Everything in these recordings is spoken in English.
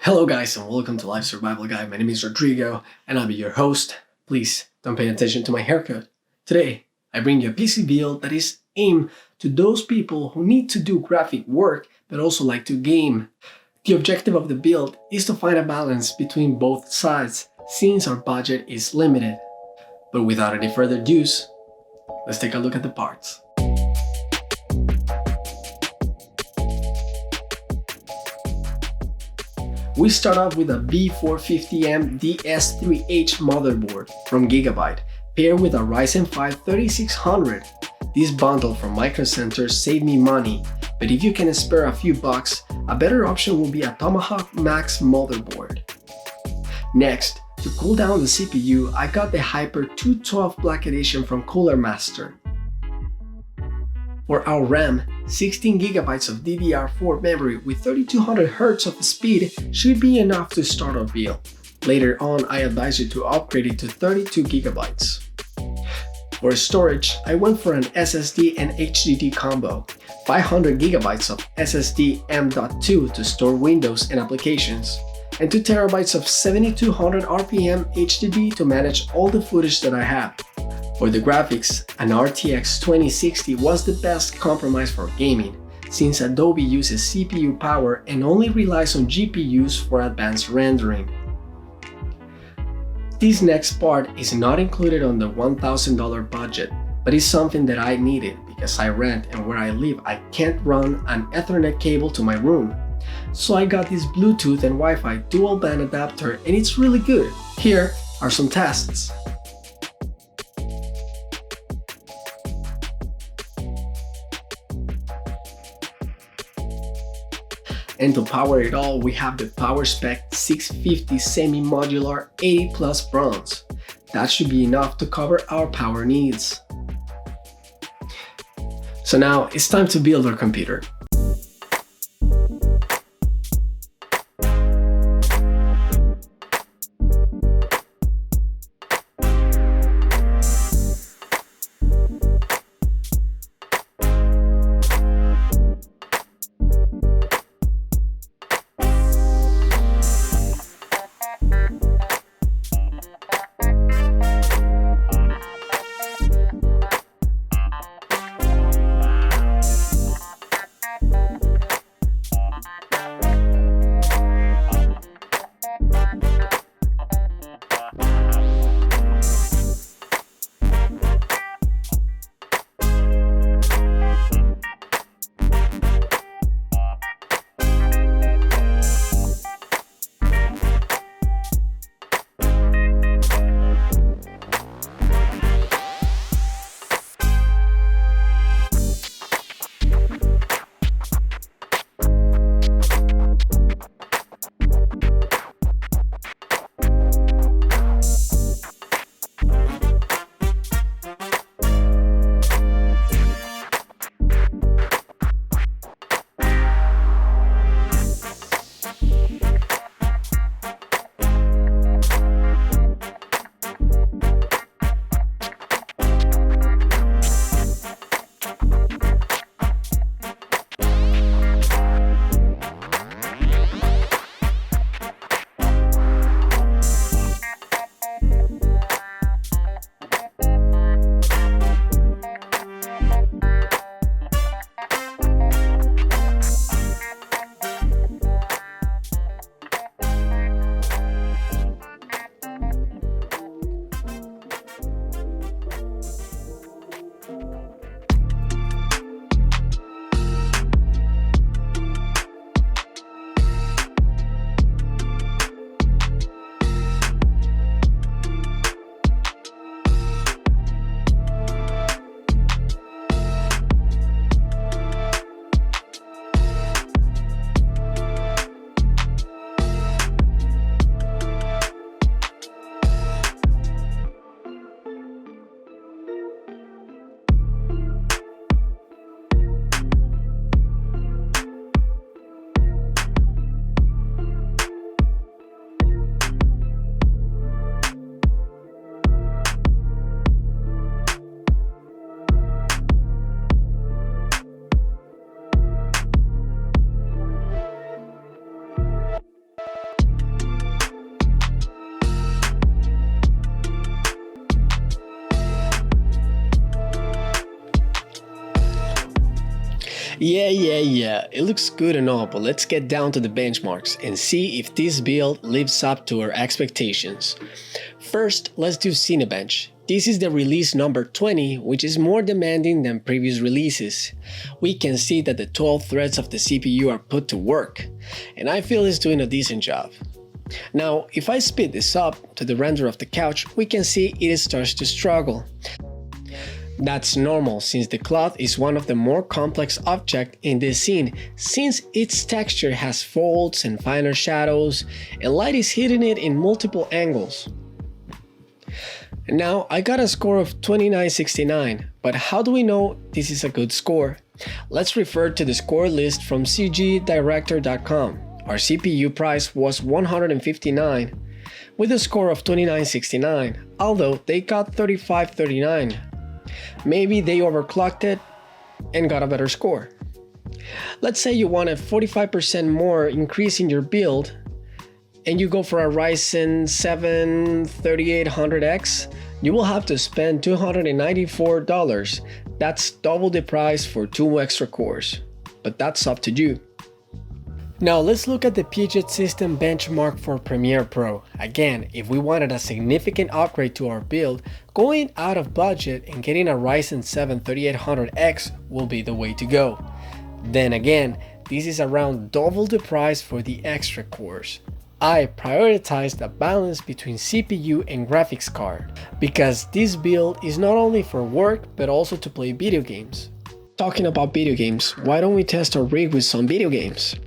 Hello guys and welcome to Life Survival Guide. My name is Rodrigo and I'll be your host. Please don't pay attention to my haircut. Today, I bring you a PC build that is aimed to those people who need to do graphic work but also like to game. The objective of the build is to find a balance between both sides since our budget is limited. But without any further ado, let's take a look at the parts. We start off with a B450M DS3H motherboard from Gigabyte, paired with a Ryzen 5 3600. This bundle from Micro Center saved me money, but if you can spare a few bucks, a better option will be a Tomahawk Max motherboard. Next, to cool down the CPU, I got the Hyper 212 Black Edition from Cooler Master. For our RAM, 16GB of DDR4 memory with 3200Hz of speed should be enough to start our build. Later on, I advise you to upgrade it to 32GB. For storage, I went for an SSD and HDD combo, 500GB of SSD M.2 to store Windows and applications, and 2TB of 7200 RPM HDD to manage all the footage that I have. For the graphics, an RTX 2060 was the best compromise for gaming, since Adobe uses CPU power and only relies on GPUs for advanced rendering. This next part is not included on the $1,000 budget, but is something that I needed because I rent and where I live I can't run an Ethernet cable to my room. So I got this Bluetooth and Wi-Fi dual band adapter and it's really good. Here are some tests. And to power it all, we have the PowerSpec 650 semi-modular 80 Plus bronze. That should be enough to cover our power needs. So now it's time to build our computer. Yeah. It looks good and all, but let's get down to the benchmarks and see if this build lives up to our expectations. First, let's do Cinebench. This is the release number 20, which is more demanding than previous releases. We can see that the 12 threads of the CPU are put to work, and I feel it's doing a decent job. Now, if I speed this up to the render of the couch, we can see it starts to struggle. That's normal since the cloth is one of the more complex objects in this scene, since its texture has folds and finer shadows, and light is hitting it in multiple angles. Now, I got a score of 2969, but how do we know this is a good score? Let's refer to the score list from cgdirector.com. Our CPU price was 159, with a score of 2969, although they got 3539. Maybe they overclocked it and got a better score. Let's say you want a 45% more increase in your build, and you go for a Ryzen 7 3800X, you will have to spend $294. That's double the price for 2 extra cores, but that's up to you. Now let's look at the Puget System benchmark for Premiere Pro. Again, if we wanted a significant upgrade to our build, going out of budget and getting a Ryzen 7 3800X will be the way to go. Then again, this is around double the price for the extra cores. I prioritized a balance between CPU and graphics card, because this build is not only for work but also to play video games. Talking about video games, why don't we test our rig with some video games?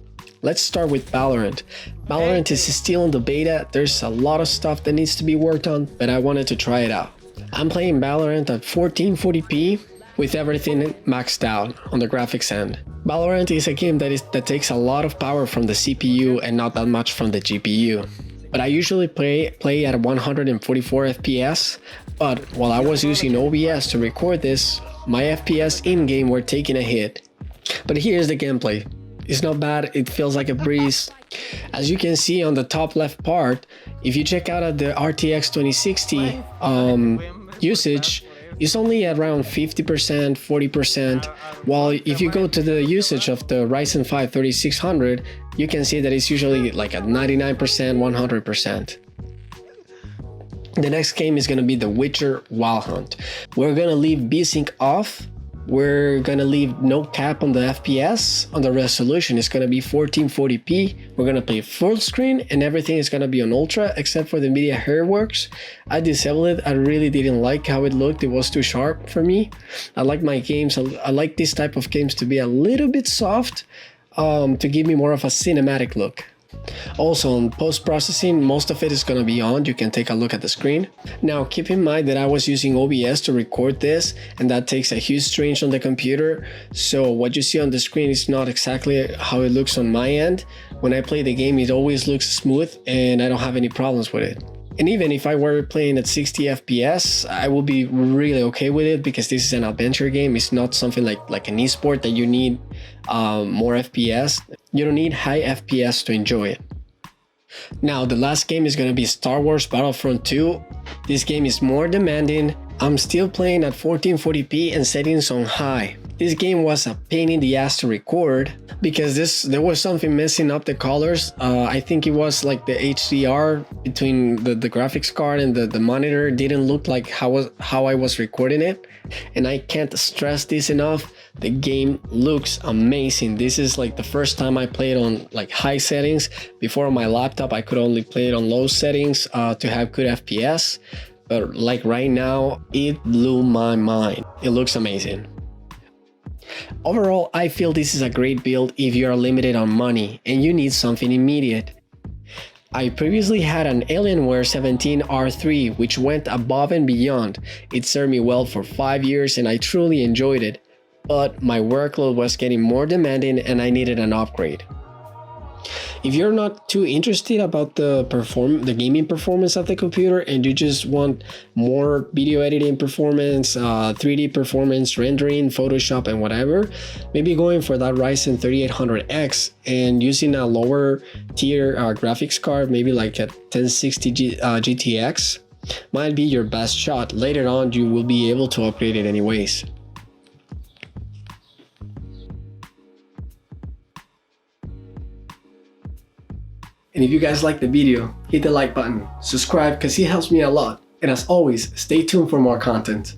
Let's start with Valorant. Valorant is still in the beta, there's a lot of stuff that needs to be worked on, but I wanted to try it out. I'm playing Valorant at 1440p with everything maxed out on the graphics end. Valorant is a game that takes a lot of power from the CPU and not that much from the GPU. But I usually play at 144 FPS, but while I was using OBS to record this, my FPS in-game were taking a hit. But here's the gameplay. It's not bad, it feels like a breeze. As you can see on the top left part, if you check out the RTX 2060 usage, it's only around 50%, 40%, while if you go to the usage of the Ryzen 5 3600, you can see that it's usually like at 99%, 100%. The next game is going to be The Witcher Wild Hunt. We're going to leave VSync off. We're going to leave no cap on the FPS. On the resolution, it's going to be 1440p. We're going to play full screen and everything is going to be on ultra except for the NVIDIA Hairworks. I disabled it. I really didn't like how it looked. It was too sharp for me. I like my games. I like this type of games to be a little bit soft to give me more of a cinematic look. Also, on post-processing, most of it is going to be on. You can take a look at the screen. Now, keep in mind that I was using OBS to record this, and that takes a huge range on the computer. So what you see on the screen is not exactly how it looks on my end. When I play the game, it always looks smooth, and I don't have any problems with it. And even if I were playing at 60 FPS, I would be really okay with it because this is an adventure game. It's not something like an esport that you need more FPS. You don't need high FPS to enjoy it. Now, the last game is going to be Star Wars Battlefront 2. This game is more demanding. I'm still playing at 1440p and settings on high. This game was a pain in the ass to record because there was something messing up the colors. I think it was like the HDR between the graphics card and the monitor didn't look like how I was recording it. And I can't stress this enough. The game looks amazing. This is like the first time I played on like high settings. Before on my laptop, I could only play it on low settings to have good FPS. But like right now, it blew my mind. It looks amazing. Overall, I feel this is a great build if you are limited on money and you need something immediate. I previously had an Alienware 17R3 which went above and beyond. It served me well for 5 years and I truly enjoyed it, but my workload was getting more demanding and I needed an upgrade. If you're not too interested about the gaming performance of the computer and you just want more video editing performance, 3D performance, rendering, Photoshop and whatever, maybe going for that Ryzen 3800X and using a lower tier graphics card, maybe like a 1060 GTX, might be your best shot. Later on, you will be able to upgrade it anyways. And if you guys like the video, hit the like button, subscribe because it helps me a lot, and as always, stay tuned for more content.